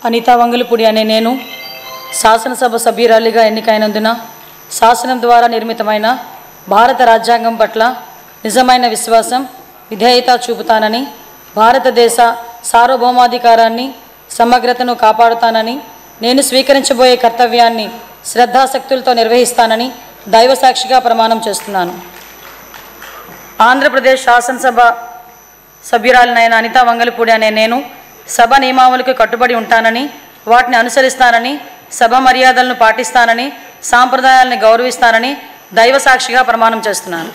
అనితా వంగలపూడి అనే నేను శాసనసభ సభ్యురాలిగా ఎన్నికైనందున శాసనం ద్వారా నిర్మితమైన భారత రాజ్యాంగం పట్ల నిజమైన విశ్వాసం, విధేయత చూపుతానని, భారతదేశ సార్వభౌమాధికారాన్ని, సమగ్రతను కాపాడుతానని, నేను స్వీకరించబోయే కర్తవ్యాన్ని శ్రద్ధాశక్తులతో నిర్వహిస్తానని దైవసాక్షిగా ప్రమాణం చేస్తున్నాను. ఆంధ్రప్రదేశ్ శాసనసభ సభ్యురాలినైన అనితా వంగలపూడి అనే నేను సభ నియమావళికి కట్టుబడి ఉంటానని, వాటిని అనుసరిస్తానని, సభ మర్యాదలను పాటిస్తానని, సాంప్రదాయాలను గౌరవిస్తానని దైవసాక్షిగా ప్రమాణం చేస్తున్నాను.